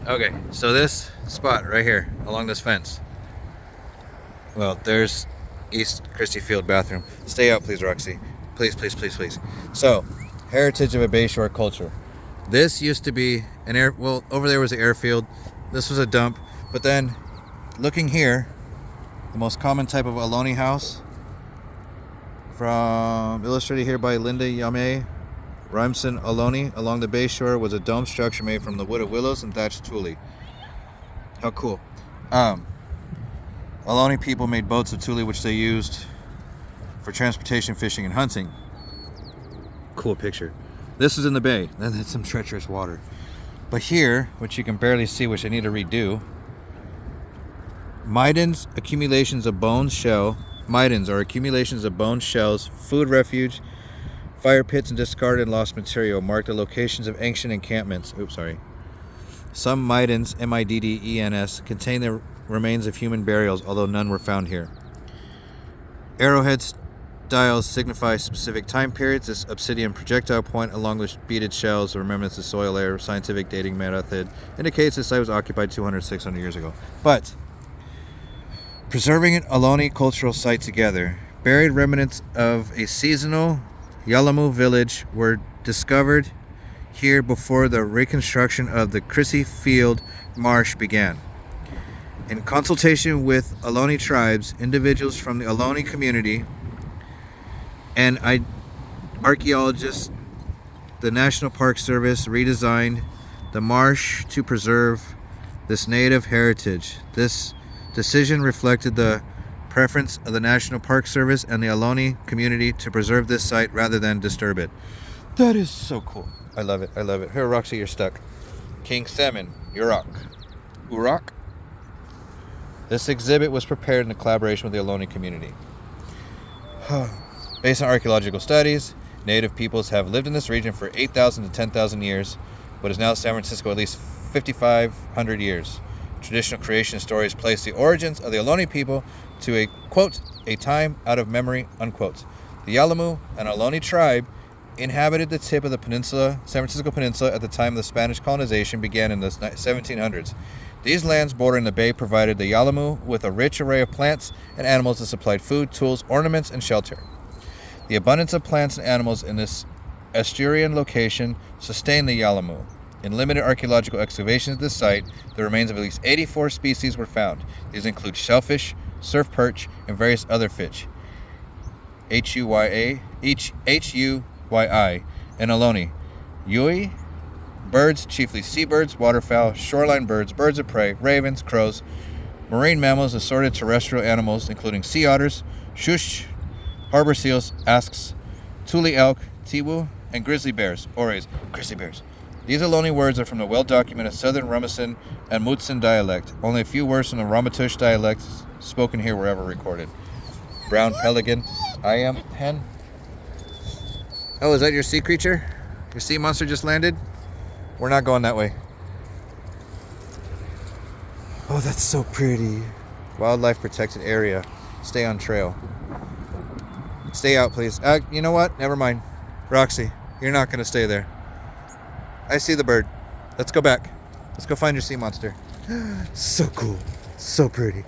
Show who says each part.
Speaker 1: Okay, so this spot right here along this fence. Well, there's East Christie Field bathroom. Stay out, please, Roxy. Please, please, please, please. So, heritage of a Bayshore culture. This used to be an air. Well, over there was the airfield. This was a dump. But then, looking here, the most common type of Ohlone house, from illustrated here by Linda Yame Rymson Ohlone, along the Bayshore, was a dome structure made from the wood of willows and thatched tule. How cool. Ohlone people made boats of tule which they used for transportation, fishing, and hunting. Cool picture. This is in the bay. That's some treacherous water. But here, which you can barely see, which I need to redo, Midens are accumulations of bone shells, food refuge, fire pits, and discarded and lost material mark the locations of ancient encampments. Some Midens, M-I-D-D-E-N-S, contain the remains of human burials, although none were found here. Arrowhead styles signify specific time periods. This obsidian projectile point along with beaded shells or remnants of soil layer, scientific dating method, indicates this site was occupied 200, 600 years ago. But preserving an Ohlone cultural site together, buried remnants of a seasonal Yalamu village were discovered here before the reconstruction of the Christie Field marsh began. In consultation with Ohlone tribes, individuals from the Ohlone community, and archaeologists, the National Park Service redesigned the marsh to preserve this native heritage. This decision reflected the preference of the National Park Service and the Ohlone community to preserve this site rather than disturb it. That is so cool. I love it. I love it. Here, Roxy, you're stuck. King Salmon, Urak. This exhibit was prepared in collaboration with the Ohlone community. Based on archaeological studies, native peoples have lived in this region for 8,000 to 10,000 years, what is now San Francisco at least 5,500 years. Traditional creation stories place the origins of the Ohlone people to a, quote, a time out of memory, unquote. The Yalamu, an Ohlone tribe, inhabited the tip of the peninsula, San Francisco Peninsula, at the time the Spanish colonization began in the 1700s. These lands bordering the bay provided the Yalamu with a rich array of plants and animals that supplied food, tools, ornaments, and shelter. The abundance of plants and animals in this estuarine location sustained the Yalamu. In limited archaeological excavations at this site, the remains of at least 84 species were found. These include shellfish, surf perch, and various other fish. H-U-Y-I, and Ohlone. Yui, birds, chiefly seabirds, waterfowl, shoreline birds, birds of prey, ravens, crows, marine mammals, assorted terrestrial animals, including sea otters, shush, harbor seals, asks, tule elk, tiwu, and grizzly bears, ores, grizzly bears. These Ohlone words are from the well-documented Southern Ramesan and Mutsun dialect. Only a few words from the Ramaytush dialect spoken here were ever recorded. Brown pelican, I am hen. Oh, is that your sea creature? Your sea monster just landed? We're not going that way. Oh, that's so pretty. Wildlife protected area. Stay on trail. Stay out, please. You know what? Never mind. Roxy, you're not going to stay there. I see the bird. Let's go back. Let's go find your sea monster. So cool. So pretty.